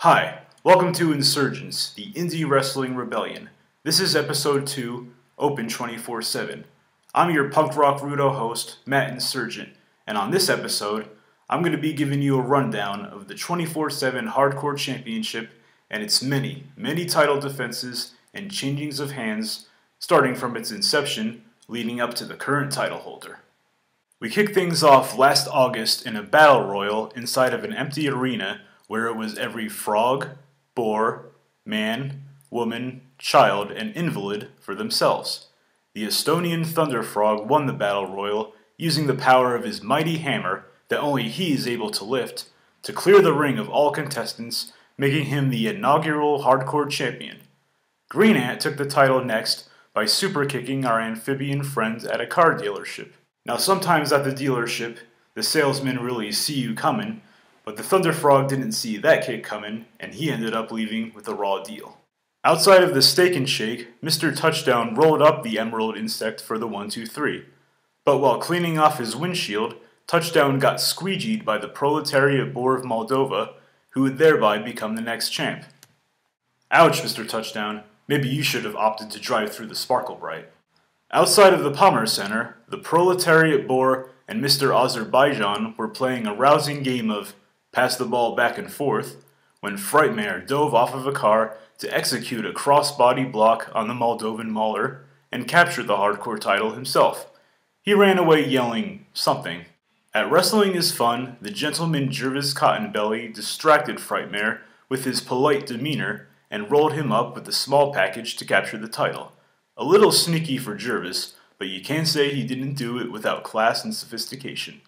Hi, welcome to Insurgence, the Indie Wrestling Rebellion. This is episode 2, Open 24/7. I'm your punk rock rudo host, Matt Insurgent, and on this episode, I'm going to be giving you a rundown of the 24/7 Hardcore Championship and its many, many title defenses and changings of hands, starting from its inception, leading up to the current title holder. We kicked things off last August in a battle royal inside of an empty arena where it was every frog, boar, man, woman, child, and invalid for themselves. The Estonian Thunder Frog won the battle royal using the power of his mighty hammer that only he is able to lift to clear the ring of all contestants, making him the inaugural hardcore champion. Green Ant took the title next by super kicking our amphibian friend at a car dealership. Now sometimes at the dealership, the salesmen really see you coming, but the Thunder Frog didn't see that kick coming, and he ended up leaving with a raw deal. Outside of the Steak and Shake, Mr. Touchdown rolled up the Emerald Insect for the 1-2-3. But while cleaning off his windshield, Touchdown got squeegeed by the Proletariat Boar of Moldova, who would thereby become the next champ. Ouch, Mr. Touchdown. Maybe you should have opted to drive through the Sparkle Bright. Outside of the Palmer Center, the Proletariat Boar and Mr. Azerbaijan were playing a rousing game of pass the ball back and forth when Frightmare dove off of a car to execute a cross-body block on the Moldovan Mauler and capture the hardcore title himself. He ran away yelling something. At Wrestling is Fun, the gentleman Jervis Cottonbelly distracted Frightmare with his polite demeanor and rolled him up with a small package to capture the title. A little sneaky for Jervis, but you can't say he didn't do it without class and sophistication.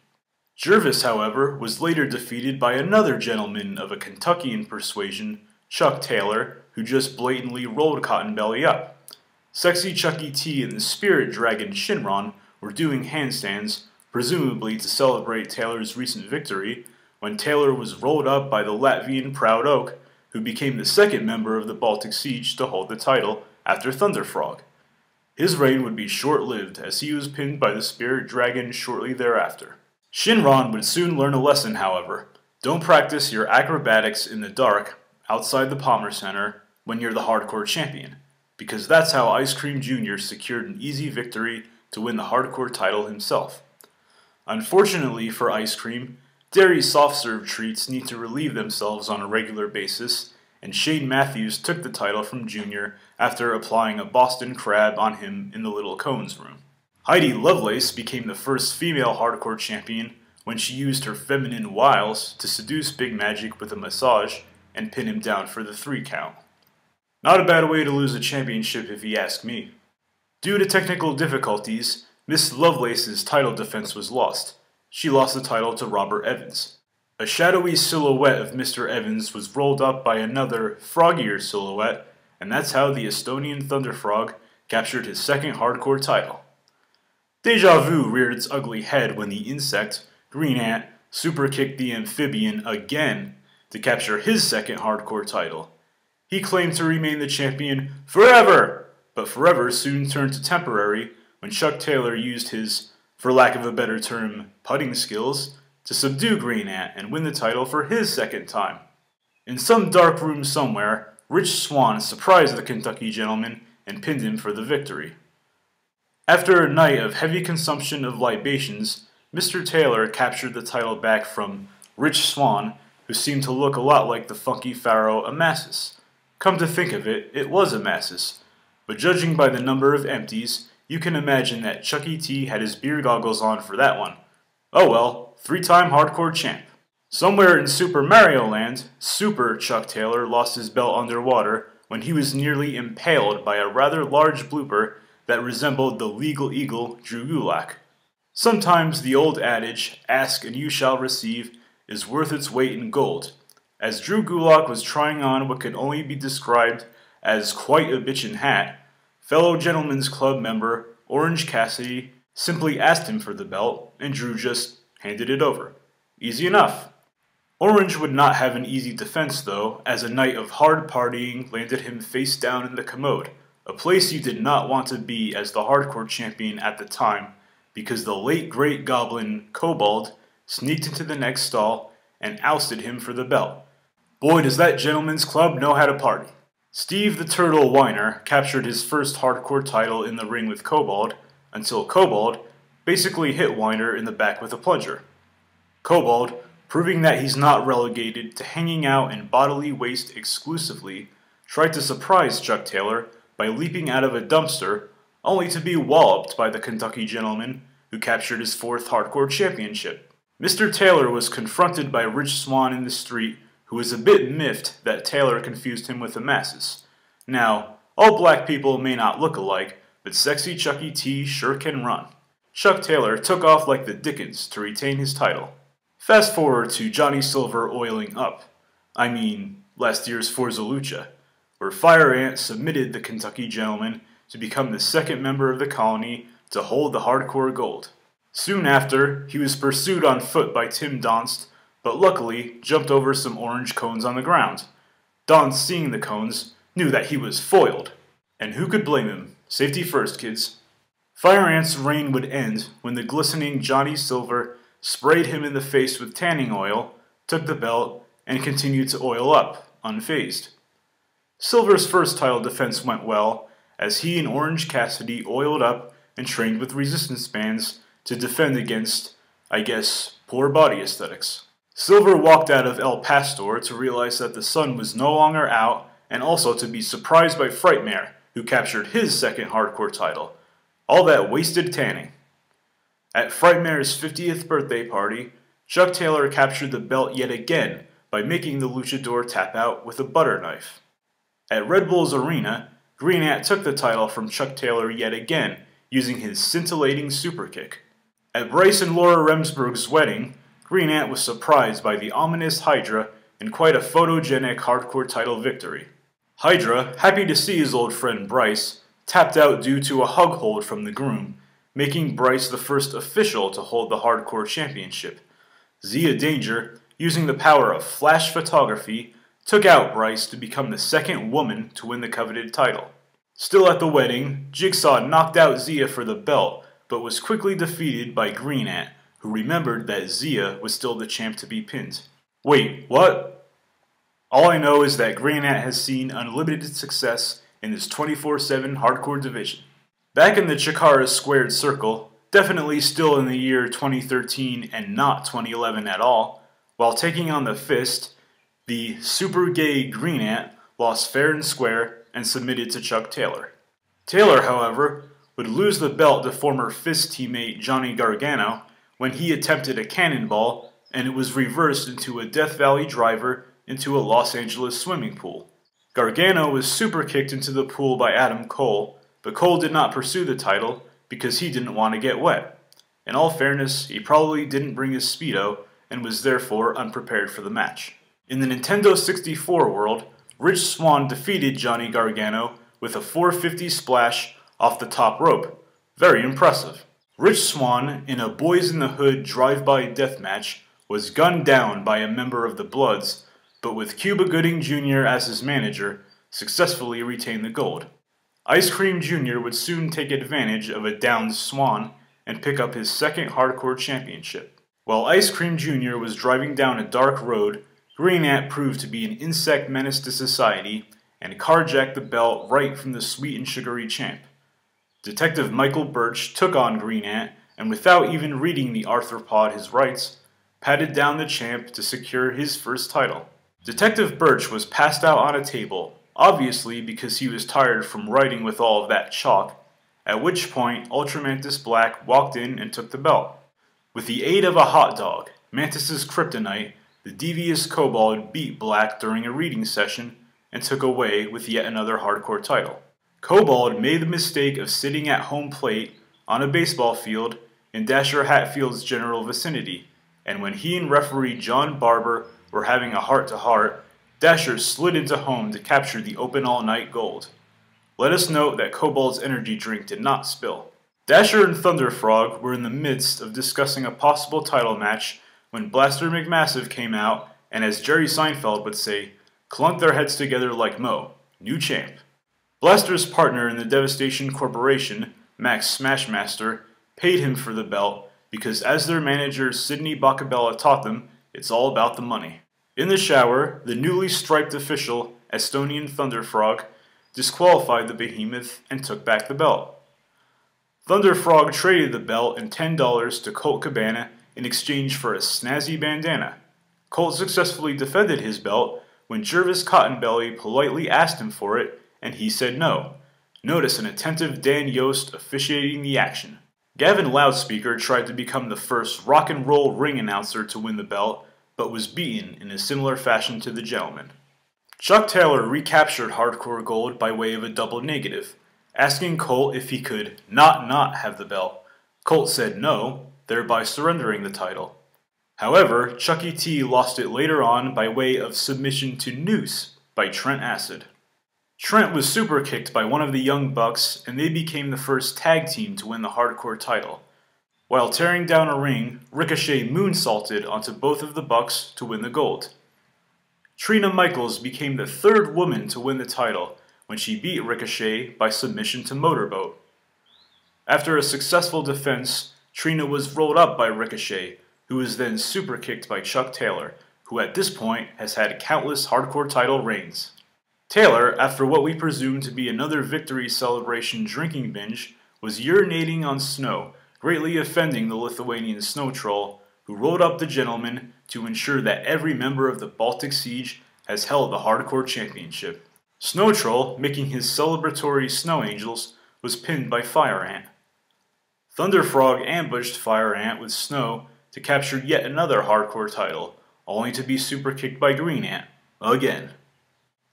Jervis, however, was later defeated by another gentleman of a Kentuckian persuasion, Chuck Taylor, who just blatantly rolled Cottonbelly up. Sexy Chucky T and the Spirit Dragon Shinron were doing handstands, presumably to celebrate Taylor's recent victory, when Taylor was rolled up by the Latvian Proud Oak, who became the second member of the Baltic Siege to hold the title after Thunder Frog. His reign would be short-lived as he was pinned by the Spirit Dragon shortly thereafter. Shinron would soon learn a lesson, however. Don't practice your acrobatics in the dark outside the Palmer Center when you're the hardcore champion, because that's how Ice Cream Jr. secured an easy victory to win the hardcore title himself. Unfortunately for Ice Cream, dairy soft-serve treats need to relieve themselves on a regular basis, and Shane Matthews took the title from Jr. after applying a Boston Crab on him in the Little Cones room. Heidi Lovelace became the first female hardcore champion when she used her feminine wiles to seduce Big Magic with a massage and pin him down for the 3 count. Not a bad way to lose a championship if you ask me. Due to technical difficulties, Miss Lovelace's title defense was lost. She lost the title to Robert Evans. A shadowy silhouette of Mr. Evans was rolled up by another, froggier silhouette, and that's how the Estonian Thunder Frog captured his second hardcore title. Deja Vu reared its ugly head when the insect, Green Ant, super kicked the amphibian again to capture his second hardcore title. He claimed to remain the champion forever, but forever soon turned to temporary when Chuck Taylor used his, for lack of a better term, putting skills to subdue Green Ant and win the title for his second time. In some dark room somewhere, Rich Swann surprised the Kentucky gentleman and pinned him for the victory. After a night of heavy consumption of libations, Mr. Taylor captured the title back from Rich Swann, who seemed to look a lot like the funky pharaoh Amasis. Come to think of it, it was Amasis, but judging by the number of empties, you can imagine that Chucky T had his beer goggles on for that one. Oh well, 3-time hardcore champ. Somewhere in Super Mario Land, Super Chuck Taylor lost his belt underwater when he was nearly impaled by a rather large blooper that resembled the legal eagle Drew Gulak. Sometimes the old adage, ask and you shall receive, is worth its weight in gold, as Drew Gulak was trying on what could only be described as quite a bitchin' hat. Fellow Gentlemen's Club member Orange Cassidy simply asked him for the belt, and Drew just handed it over. Easy enough. Orange would not have an easy defense, though, as a night of hard partying landed him face down in the commode, a place you did not want to be as the hardcore champion at the time, because the late great goblin Kobold sneaked into the next stall and ousted him for the belt. Boy, does that gentleman's club know how to party. Steve the Turtle Weiner captured his first hardcore title in the ring with Kobold, until Kobold basically hit Weiner in the back with a plunger. Kobold, proving that he's not relegated to hanging out in bodily waste exclusively, tried to surprise Chuck Taylor by leaping out of a dumpster, only to be walloped by the Kentucky gentleman who captured his fourth hardcore championship. Mr. Taylor was confronted by Rich Swann in the street, who was a bit miffed that Taylor confused him with the masses. Now, all black people may not look alike, but sexy Chucky T sure can run. Chuck Taylor took off like the Dickens to retain his title. Fast forward to Johnny Silver oiling up. I mean, last year's Forza Lucha, where Fire Ant submitted the Kentucky gentleman to become the second member of the colony to hold the hardcore gold. Soon after, he was pursued on foot by Tim Donst, but luckily jumped over some orange cones on the ground. Donst, seeing the cones, knew that he was foiled. And who could blame him? Safety first, kids. Fire Ant's reign would end when the glistening Johnny Silver sprayed him in the face with tanning oil, took the belt, and continued to oil up, unfazed. Silver's first title defense went well, as he and Orange Cassidy oiled up and trained with resistance bands to defend against, I guess, poor body aesthetics. Silver walked out of El Pastor to realize that the sun was no longer out, and also to be surprised by Frightmare, who captured his second hardcore title. All that wasted tanning. At Frightmare's 50th birthday party, Chuck Taylor captured the belt yet again by making the luchador tap out with a butter knife. At Red Bull's arena, Green Ant took the title from Chuck Taylor yet again, using his scintillating superkick. At Bryce and Laura Remsburg's wedding, Green Ant was surprised by the ominous Hydra in quite a photogenic hardcore title victory. Hydra, happy to see his old friend Bryce, tapped out due to a hug hold from the groom, making Bryce the first official to hold the hardcore championship. Zia Danger, using the power of flash photography, took out Bryce to become the second woman to win the coveted title. Still at the wedding, Jigsaw knocked out Zia for the belt, but was quickly defeated by Green Ant, who remembered that Zia was still the champ to be pinned. Wait, what? All I know is that Green Ant has seen unlimited success in his 24/7 hardcore division. Back in the Chikara squared circle, definitely still in the year 2013 and not 2011 at all, while taking on the Fist, the super gay Green Ant lost fair and square and submitted to Chuck Taylor. Taylor, however, would lose the belt to former Fist teammate Johnny Gargano when he attempted a cannonball and it was reversed into a Death Valley driver into a Los Angeles swimming pool. Gargano was super kicked into the pool by Adam Cole, but Cole did not pursue the title because he didn't want to get wet. In all fairness, he probably didn't bring his Speedo and was therefore unprepared for the match. In the Nintendo 64 world, Rich Swann defeated Johnny Gargano with a 450 splash off the top rope. Very impressive. Rich Swann, in a Boys in the Hood drive-by deathmatch, was gunned down by a member of the Bloods, but with Cuba Gooding Jr. as his manager, successfully retained the gold. Ice Cream Jr. would soon take advantage of a downed Swann and pick up his second hardcore championship. While Ice Cream Jr. was driving down a dark road, Green Ant proved to be an insect menace to society and carjacked the belt right from the sweet and sugary champ. Detective Michael Birch took on Green Ant and without even reading the arthropod his rights, patted down the champ to secure his first title. Detective Birch was passed out on a table, obviously because he was tired from writing with all of that chalk, at which point Ultramantis Black walked in and took the belt. With the aid of a hot dog, Mantis's kryptonite, the devious Kobold beat Black during a reading session and took away with yet another hardcore title. Kobold made the mistake of sitting at home plate on a baseball field in Dasher Hatfield's general vicinity, and when he and referee John Barber were having a heart-to-heart, Dasher slid into home to capture the open all-night gold. Let us note that Kobold's energy drink did not spill. Dasher and Thunderfrog were in the midst of discussing a possible title match when Blaster McMassive came out and, as Jerry Seinfeld would say, clunked their heads together like Mo, new champ. Blaster's partner in the Devastation Corporation, Max Smashmaster, paid him for the belt because, as their manager Sidney Bacabella taught them, it's all about the money. In the shower, the newly striped official, Estonian Thunderfrog, disqualified the behemoth and took back the belt. Thunderfrog traded the belt and $10 to Colt Cabana in exchange for a snazzy bandana. Colt successfully defended his belt when Jervis Cottonbelly politely asked him for it, and he said no. Notice an attentive Dan Yost officiating the action. Gavin Loudspeaker tried to become the first rock and roll ring announcer to win the belt, but was beaten in a similar fashion to the gentleman. Chuck Taylor recaptured Hardcore Gold by way of a double negative, asking Colt if he could not have the belt. Colt said no, thereby surrendering the title. However, Chucky T lost it later on by way of submission to Noose by Trent Acid. Trent was super kicked by one of the Young Bucks, and they became the first tag team to win the Hardcore title. While tearing down a ring, Ricochet moonsaulted onto both of the Bucks to win the gold. Trina Michaels became the third woman to win the title when she beat Ricochet by submission to Motorboat. After a successful defense, Trina was rolled up by Ricochet, who was then super kicked by Chuck Taylor, who at this point has had countless Hardcore title reigns. Taylor, after what we presume to be another victory celebration drinking binge, was urinating on snow, greatly offending the Lithuanian snow troll, who rolled up the gentleman to ensure that every member of the Baltic Siege has held the Hardcore Championship. Snow Troll, making his celebratory Snow Angels, was pinned by Fire Ant. Thunderfrog ambushed Fire Ant with snow to capture yet another Hardcore title, only to be super kicked by Green Ant, again.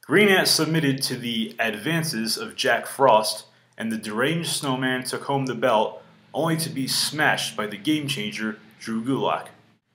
Green Ant submitted to the advances of Jack Frost, and the deranged snowman took home the belt, only to be smashed by the game-changer Drew Gulak.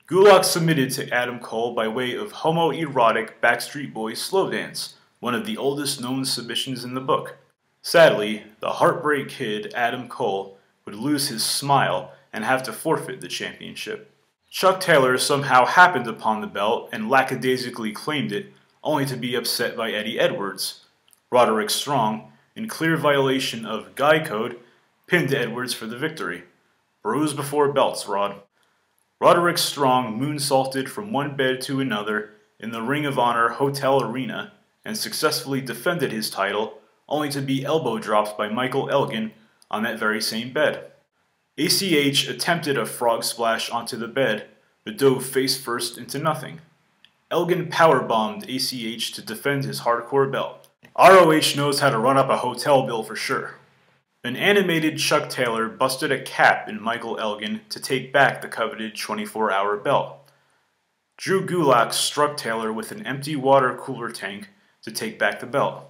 Gulak submitted to Adam Cole by way of homoerotic Backstreet Boys slow dance, one of the oldest known submissions in the book. Sadly, the Heartbreak Kid, Adam Cole, would lose his smile and have to forfeit the championship. Chuck Taylor somehow happened upon the belt and lackadaisically claimed it, only to be upset by Eddie Edwards. Roderick Strong, in clear violation of Guy Code, pinned Edwards for the victory. Bros before belts, Rod. Roderick Strong moonsaulted from one bed to another in the Ring of Honor Hotel Arena and successfully defended his title, only to be elbow dropped by Michael Elgin on that very same bed. ACH attempted a frog splash onto the bed, but dove face first into nothing. Elgin powerbombed ACH to defend his Hardcore belt. ROH knows how to run up a hotel bill for sure. An animated Chuck Taylor busted a cap in Michael Elgin to take back the coveted 24-hour belt. Drew Gulak struck Taylor with an empty water cooler tank to take back the belt.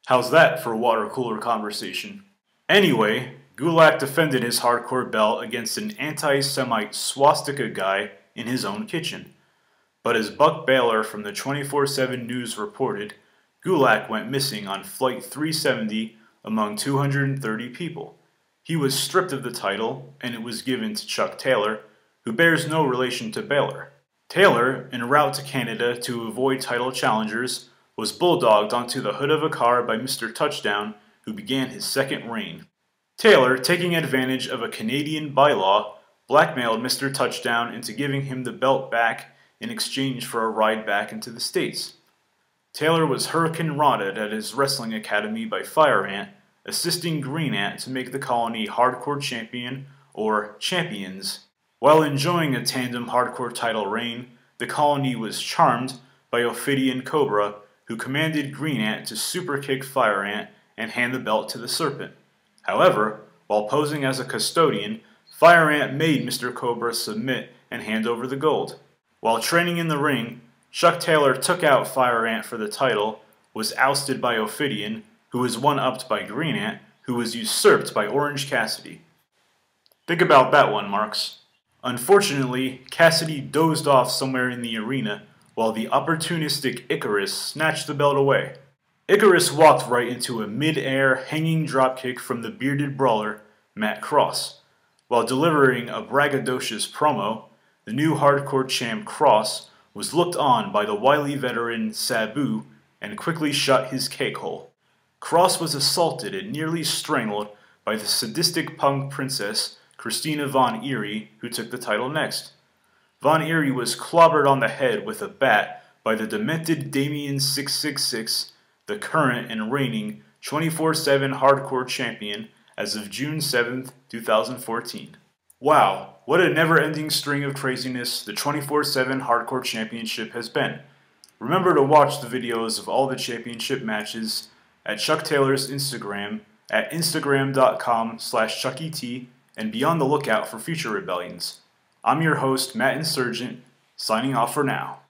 How's that for water cooler conversation? Anyway, Gulak defended his Hardcore belt against an anti-Semite swastika guy in his own kitchen. But as Buck Baylor from the 24/7 News reported, Gulak went missing on Flight 370 among 230 people. He was stripped of the title, and it was given to Chuck Taylor, who bears no relation to Baylor. Taylor, en route to Canada to avoid title challengers, was bulldogged onto the hood of a car by Mr. Touchdown, who began his second reign. Taylor, taking advantage of a Canadian bylaw, blackmailed Mr. Touchdown into giving him the belt back in exchange for a ride back into the States. Taylor was hurricane-rotted at his wrestling academy by Fire Ant, assisting Green Ant to make the colony Hardcore Champion, or Champions. While enjoying a tandem Hardcore title reign, the colony was charmed by Ophidian Cobra, who commanded Green Ant to superkick Fire Ant and hand the belt to the Serpent. However, while posing as a custodian, Fire Ant made Mr. Cobra submit and hand over the gold. While training in the ring, Chuck Taylor took out Fire Ant for the title, was ousted by Ophidian, who was one-upped by Green Ant, who was usurped by Orange Cassidy. Think about that one, Marks. Unfortunately, Cassidy dozed off somewhere in the arena, while the opportunistic Icarus snatched the belt away. Icarus walked right into a mid-air hanging dropkick from the bearded brawler, Matt Cross. While delivering a braggadocious promo, the new Hardcore champ Cross was looked on by the wily veteran Sabu and quickly shut his cake hole. Cross was assaulted and nearly strangled by the sadistic punk princess Christina Von Eerie, who took the title next. Von Eerie was clobbered on the head with a bat by the demented Damien666, the current and reigning 24/7 hardcore champion as of June 7th, 2014. Wow, what a never-ending string of craziness the 24/7 hardcore championship has been. Remember to watch the videos of all the championship matches at Chuck Taylor's Instagram at instagram.com/ChuckyT and be on the lookout for future rebellions. I'm your host, Matt Insurgent, signing off for now.